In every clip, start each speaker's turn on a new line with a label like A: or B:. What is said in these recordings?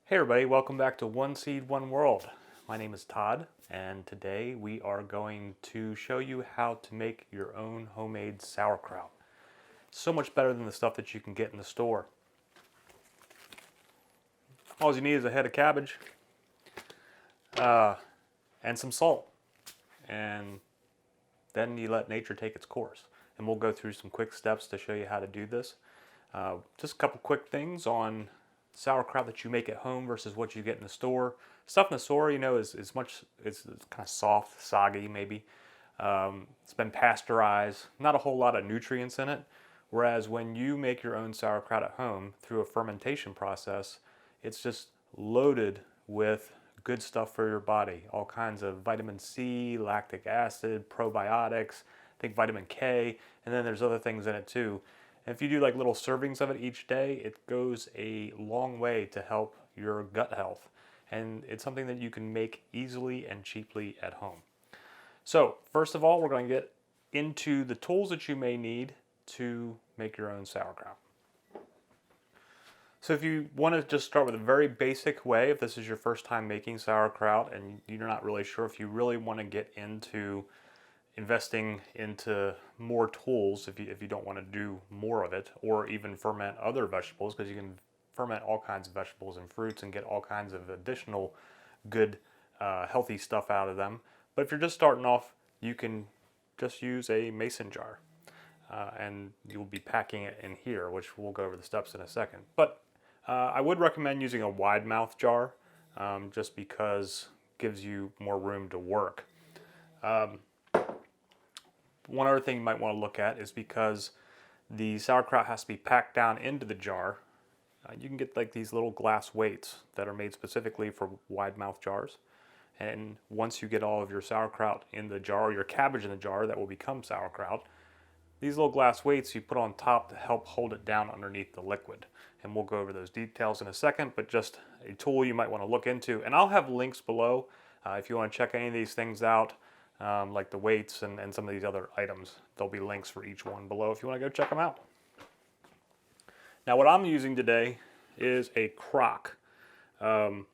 A: Hey everybody, welcome back to One Seed, One World. My name is Todd, and today we are going to show you how to make your own homemade sauerkraut. So much better than the stuff that you can get in the store. All you need is a head of cabbage and some salt, and then you let nature take its course. And we'll go through some quick steps to show you how to do this. Just a couple quick things on sauerkraut that you make at home versus what you get in the store. Stuff in the store, is much, it's kind of soft, soggy maybe. It's been pasteurized, not a whole lot of nutrients in it. Whereas when you make your own sauerkraut at home through a fermentation process, it's just loaded with good stuff for your body. All kinds of vitamin C, lactic acid, probiotics, I think vitamin K, and then there's other things in it too. And if you do like little servings of it each day, it goes a long way to help your gut health. And it's something that you can make easily and cheaply at home. So first of all, we're going to get into the tools that you may need to make your own sauerkraut. So if you want to just start with a very basic way, if this is your first time making sauerkraut and you're not really sure if you really want to get into investing into more tools, if you don't want to do more of it, or even ferment other vegetables, because you can ferment all kinds of vegetables and fruits and get all kinds of additional good healthy stuff out of them. But if you're just starting off, you can just use a mason jar, and you'll be packing it in here, which we'll go over the steps in a second. But I would recommend using a wide mouth jar, just because it gives you more room to work. One other thing you might want to look at is because the sauerkraut has to be packed down into the jar, you can get like these little glass weights that are made specifically for wide mouth jars. And once you get all of your sauerkraut in the jar, or your cabbage in the jar that will become sauerkraut, these little glass weights you put on top to help hold it down underneath the liquid. And we'll go over those details in a second, but just a tool you might want to look into. And I'll have links below if you want to check any of these things out. Like the weights and some of these other items. There'll be links for each one below if you want to go check them out. Now what I'm using today is a crock. You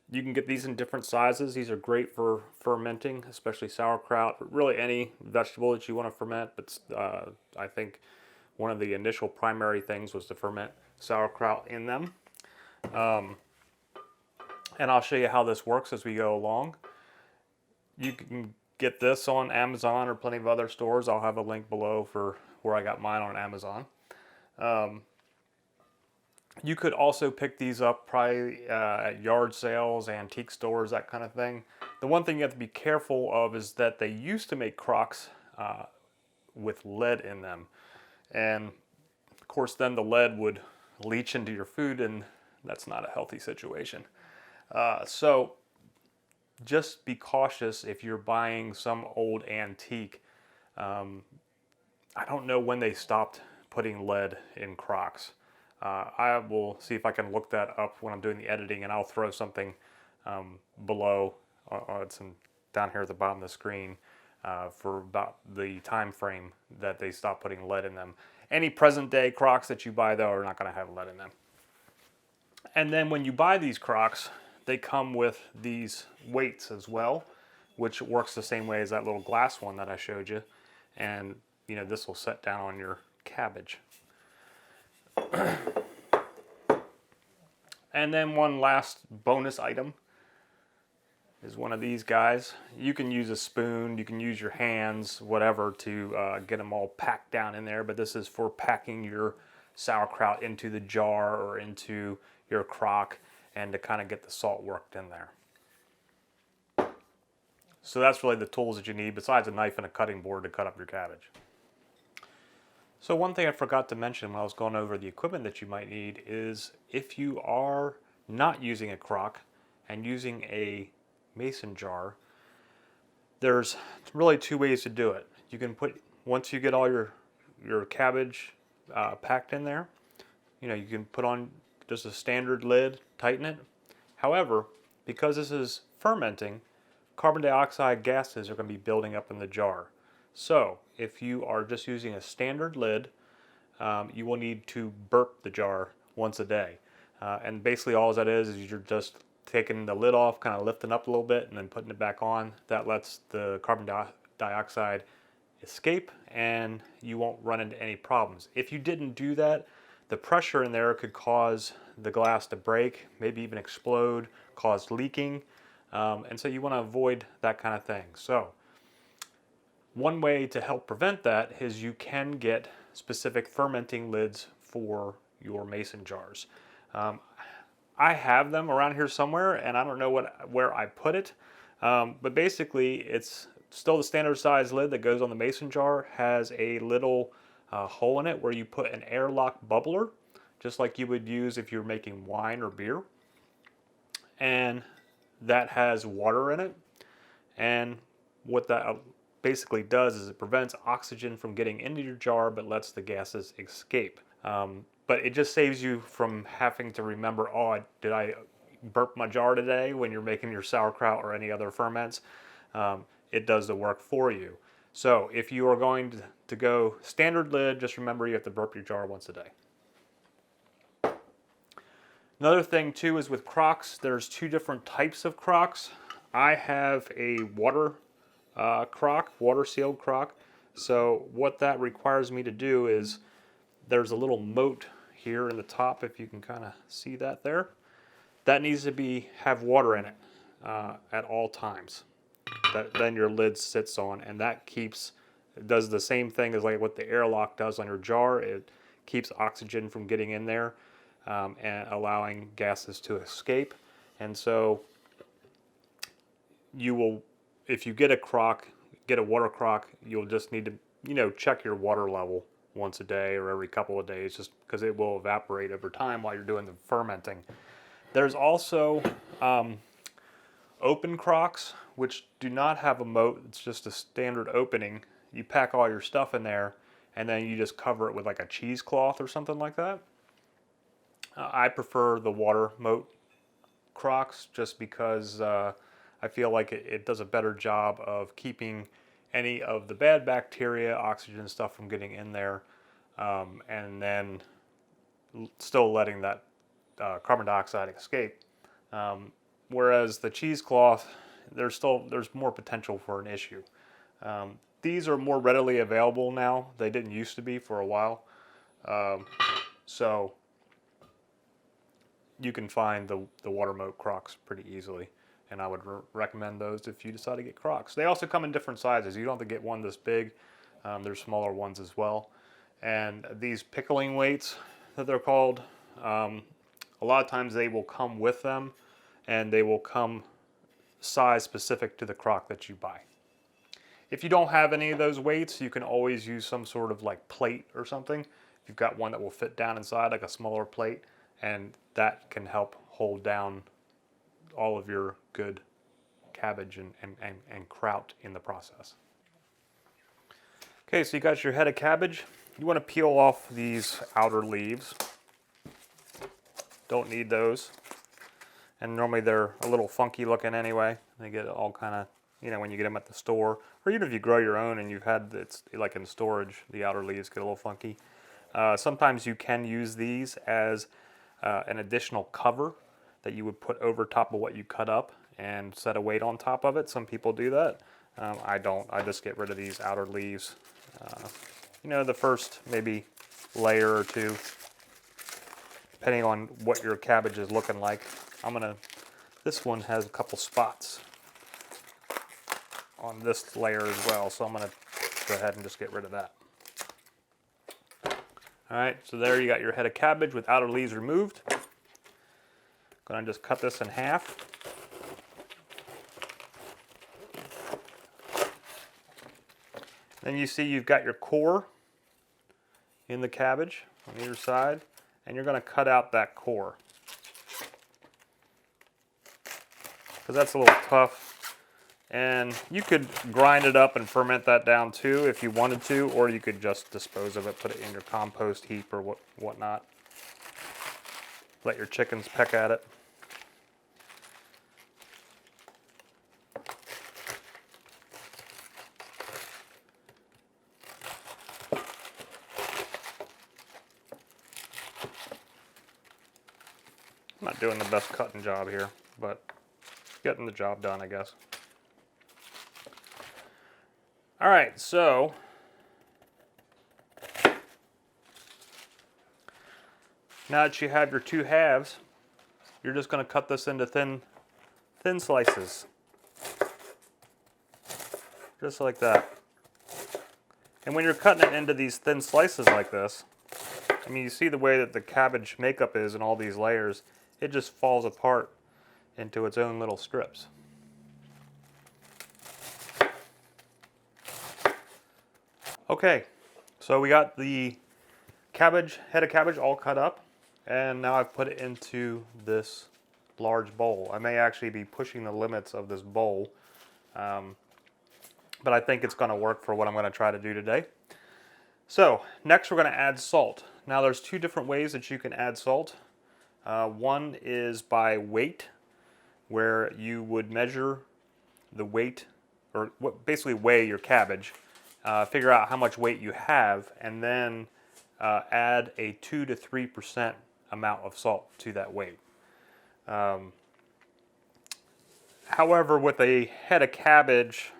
A: can get these in different sizes. These are great for fermenting, especially sauerkraut, but really any vegetable that you want to ferment. But I think one of the initial primary things was to ferment sauerkraut in them. And I'll show you how this works as we go along. You can get this on Amazon or plenty of other stores. I'll have a link below for where I got mine on Amazon. You could also pick these up probably at yard sales, antique stores, that kind of thing. The one thing you have to be careful of is that they used to make crocks with lead in them. And of course then the lead would leach into your food, and that's not a healthy situation. So just be cautious if you're buying some old antique. I don't know when they stopped putting lead in crocks. I will see if I can look that up when I'm doing the editing, and I'll throw something below. It's down here at the bottom of the screen for about the time frame that they stopped putting lead in them. Any present day crocks that you buy though are not going to have lead in them. And then when you buy these crocks, they come with these weights as well, which works the same way as that little glass one that I showed you. And this will set down on your cabbage. And then one last bonus item is one of these guys. You can use a spoon, you can use your hands, whatever, to get them all packed down in there. But this is for packing your sauerkraut into the jar or into your crock, and to kind of get the salt worked in there. So that's really the tools that you need, besides a knife and a cutting board to cut up your cabbage. So one thing I forgot to mention when I was going over the equipment that you might need is if you are not using a crock and using a mason jar, there's really two ways to do it. You can once you get all your cabbage packed in there, you can put on just a standard lid, tighten it. However, because this is fermenting, carbon dioxide gases are going to be building up in the jar. So if you are just using a standard lid, you will need to burp the jar once a day. And basically all that is you're just taking the lid off, kind of lifting up a little bit, and then putting it back on. That lets the carbon dioxide escape, and you won't run into any problems. If you didn't do that, the pressure in there could cause the glass to break, maybe even explode, cause leaking, and so you want to avoid that kind of thing. So one way to help prevent that is you can get specific fermenting lids for your mason jars. I have them around here somewhere, and I don't know where I put it, but basically it's still the standard size lid that goes on the mason jar, has a little hole in it where you put an airlock bubbler, just like you would use if you're making wine or beer. And that has water in it. And what that basically does is it prevents oxygen from getting into your jar, but lets the gases escape. But it just saves you from having to remember, oh, did I burp my jar today when you're making your sauerkraut or any other ferments? It does the work for you. So if you are going to go standard lid, just remember you have to burp your jar once a day. Another thing too is with crocks, there's two different types of crocks. I have a water crock, water sealed crock. So what that requires me to do is there's a little moat here in the top, if you can kind of see that there. That needs to have water in it at all times. That then your lid sits on, and that does the same thing as like what the airlock does on your jar. It keeps oxygen from getting in there and allowing gases to escape. And so you will, if you get a water crock, you'll just need to, check your water level once a day or every couple of days, just because it will evaporate over time while you're doing the fermenting. There's also open crocks, which do not have a moat. It's just a standard opening. You pack all your stuff in there, and then you just cover it with like a cheesecloth or something like that. I prefer the water moat crocks just because I feel like it does a better job of keeping any of the bad bacteria, oxygen stuff from getting in there, and then still letting that carbon dioxide escape. Whereas the cheesecloth, there's more potential for an issue. These are more readily available now. They didn't used to be for a while. So you can find the water moat crocks pretty easily. And I would recommend those if you decide to get crocks. They also come in different sizes. You don't have to get one this big. There's smaller ones as well. And these pickling weights that they're called, a lot of times they will come with them, and they will come size specific to the crock that you buy. If you don't have any of those weights, you can always use some sort of like plate or something. If you've got one that will fit down inside, like a smaller plate, and that can help hold down all of your good cabbage and kraut in the process. Okay, so you got your head of cabbage. You want to peel off these outer leaves. Don't need those. And normally they're a little funky looking anyway. They get all kind of, when you get them at the store, or even if you grow your own and you've had it's like in storage, the outer leaves get a little funky. Sometimes you can use these as an additional cover that you would put over top of what you cut up and set a weight on top of it. Some people do that. I don't. I just get rid of these outer leaves. The first maybe layer or two, depending on what your cabbage is looking like. This one has a couple spots on this layer as well, so I'm gonna go ahead and just get rid of that. All right, so there you got your head of cabbage with outer leaves removed. Gonna just cut this in half. Then you see you've got your core in the cabbage on either side, and you're gonna cut out that core, because that's a little tough. And you could grind it up and ferment that down too if you wanted to, or you could just dispose of it, put it in your compost heap or whatnot. Let your chickens peck at it. I'm not doing the best cutting job here, but getting the job done, I guess. All right, so now that you have your two halves, you're just going to cut this into thin slices, just like that. And when you're cutting it into these thin slices like this, I mean, you see the way that the cabbage makeup is in all these layers, it just falls apart into its own little strips. Okay, so we got the head of cabbage all cut up, and now I've put it into this large bowl. I may actually be pushing the limits of this bowl, but I think it's going to work for what I'm going to try to do today. So next we're going to add salt. Now there's two different ways that you can add salt. One is by weight, where you would measure the weight, or basically weigh your cabbage, figure out how much weight you have, and then add a 2 to 3% amount of salt to that weight. However, with a head of cabbage,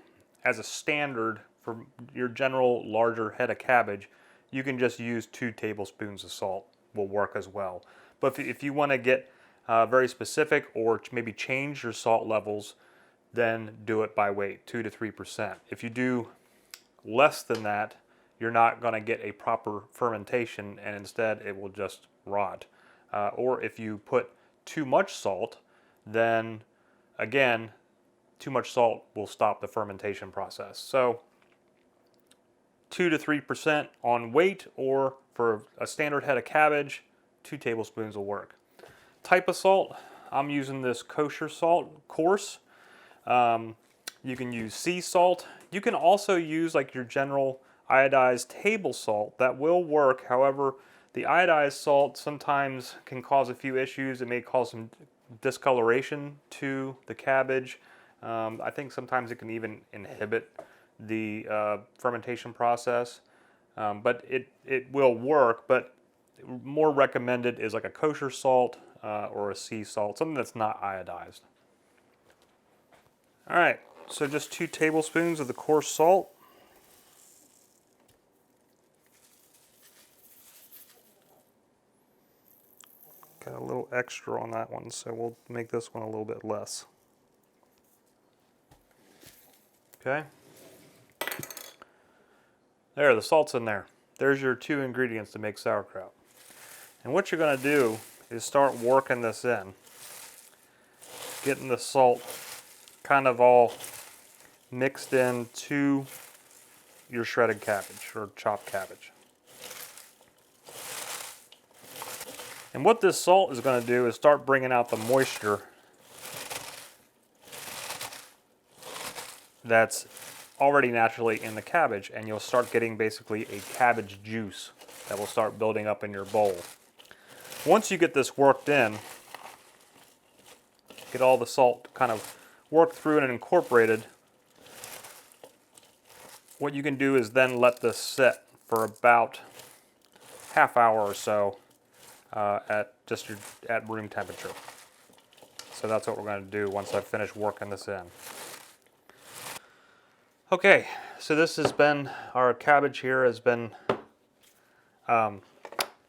A: as a standard for your general larger head of cabbage, you can just use 2 tablespoons of salt will work as well. But if you want to get very specific or maybe change your salt levels, then do it by weight, 2 to 3%. If you do less than that, you're not going to get a proper fermentation, and instead it will just rot. Or if you put too much salt, then again, too much salt will stop the fermentation process. So 2 to 3% on weight, or for a standard head of cabbage, 2 tablespoons will work. Type of salt, I'm using this kosher salt, coarse. You can use sea salt. You can also use like your general iodized table salt. That will work. However, the iodized salt sometimes can cause a few issues. It may cause some discoloration to the cabbage. I think sometimes it can even inhibit the fermentation process. But it will work, but more recommended is like a kosher salt or a sea salt, something that's not iodized. All right, so just 2 tablespoons of the coarse salt. Got a little extra on that one, so we'll make this one a little bit less. Okay. There, the salt's in there. There's your 2 ingredients to make sauerkraut. And what you're going to do is start working this in. Getting the salt kind of all mixed into your shredded cabbage or chopped cabbage. And what this salt is going to do is start bringing out the moisture that's already naturally in the cabbage, and you'll start getting basically a cabbage juice that will start building up in your bowl. Once you get this worked in, get all the salt kind of worked through and incorporated, what you can do is then let this sit for about half hour or so at room temperature. So that's what we're going to do once I've finished working this in. Okay, so this has been, our cabbage here has been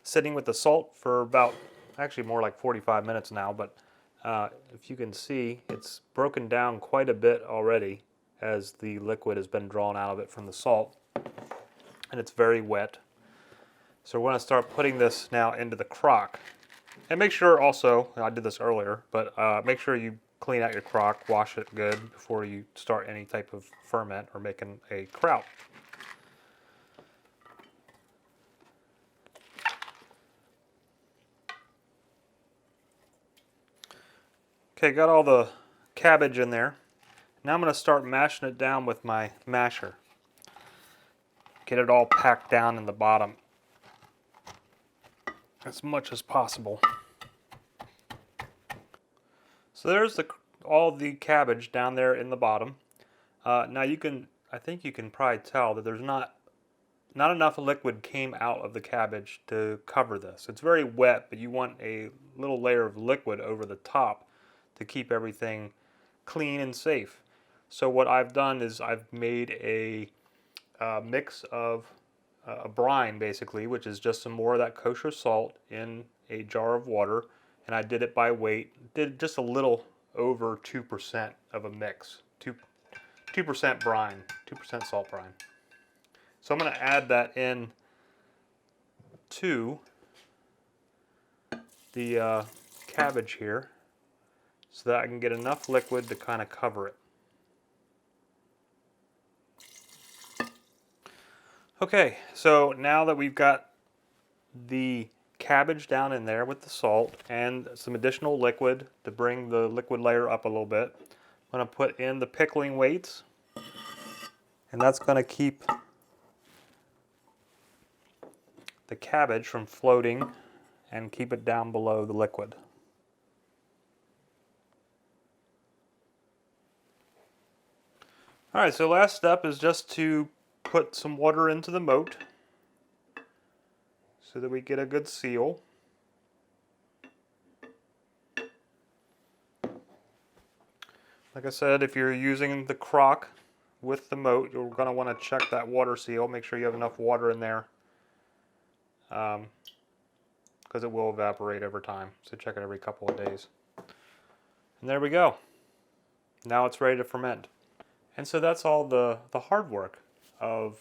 A: sitting with the salt for about, actually more like 45 minutes now, but if you can see, it's broken down quite a bit already as the liquid has been drawn out of it from the salt, and it's very wet. So we're going to start putting this now into the crock. And make sure also, I did this earlier, but make sure you clean out your crock, wash it good before you start any type of ferment or making a kraut. Okay, got all the cabbage in there. Now I'm going to start mashing it down with my masher. Get it all packed down in the bottom as much as possible. So there's all the cabbage down there in the bottom. Now I think you can probably tell that there's not not enough liquid came out of the cabbage to cover this. It's very wet, but you want a little layer of liquid over the top to keep everything clean and safe. So what I've done is I've made a mix of a brine basically, which is just some more of that kosher salt in a jar of water, and I did it by weight. Did just a little over 2% of a mix, 2% brine, 2% salt brine. So I'm going to add that in to the cabbage here so that I can get enough liquid to kind of cover it. Okay, so now that we've got the cabbage down in there with the salt and some additional liquid to bring the liquid layer up a little bit, I'm going to put in the pickling weights, and that's going to keep the cabbage from floating and keep it down below the liquid. Alright, so last step is just to put some water into the moat so that we get a good seal. Like I said, if you're using the crock with the moat, you're going to want to check that water seal, make sure you have enough water in there, because it will evaporate over time. So check it every couple of days. And there we go. Now it's ready to ferment. And so that's all the hard work of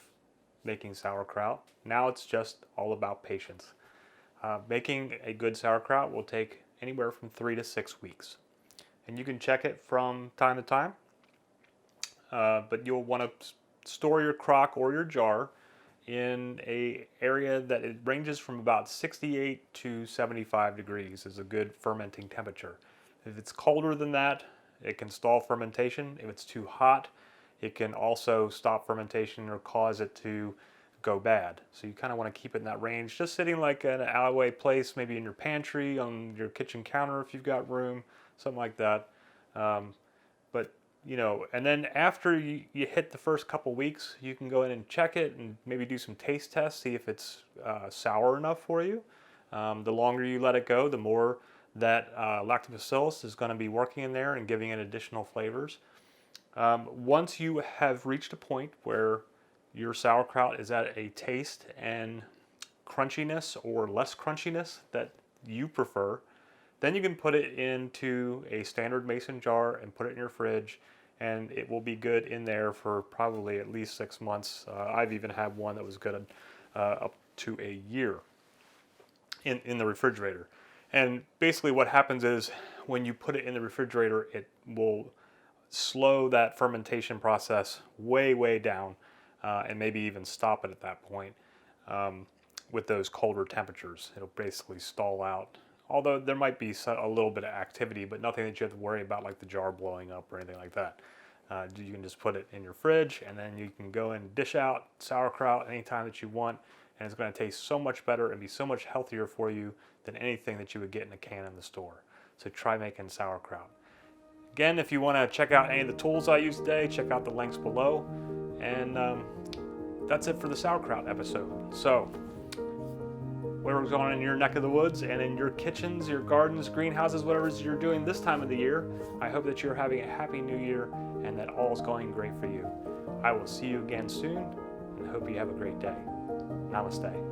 A: making sauerkraut. Now it's just all about patience. Making a good sauerkraut will take anywhere from 3 to 6 weeks. And you can check it from time to time. But you'll want to store your crock or your jar in an area that it ranges from about 68 to 75 degrees is a good fermenting temperature. If it's colder than that, it can stall fermentation. If it's too hot, it can also stop fermentation or cause it to go bad. So you kind of want to keep it in that range, just sitting like an alleyway place, maybe in your pantry, on your kitchen counter if you've got room, something like that. But you know, and then after you hit the first couple weeks, you can go in and check it and maybe do some taste tests, see if it's sour enough for you. The longer you let it go, the more that lactobacillus is going to be working in there and giving it additional flavors. Once you have reached a point where your sauerkraut is at a taste and crunchiness or less crunchiness that you prefer, then you can put it into a standard mason jar and put it in your fridge, and it will be good in there for probably at least 6 months. I've even had one that was good up to a year in the refrigerator. And basically what happens is when you put it in the refrigerator, it will slow that fermentation process way down, and maybe even stop it at that point. With those colder temperatures, it'll basically stall out. Although there might be a little bit of activity, but nothing that you have to worry about like the jar blowing up or anything like that. You can just put it in your fridge, and then you can go and dish out sauerkraut anytime that you want, and it's going to taste so much better and be so much healthier for you than anything that you would get in a can in the store. So try making sauerkraut. Again, if you want to check out any of the tools I used today, check out the links below. And that's it for the sauerkraut episode. So, whatever's going on in your neck of the woods and in your kitchens, your gardens, greenhouses, whatever it is you're doing this time of the year, I hope that you're having a happy new year and that all is going great for you. I will see you again soon and hope you have a great day. Namaste.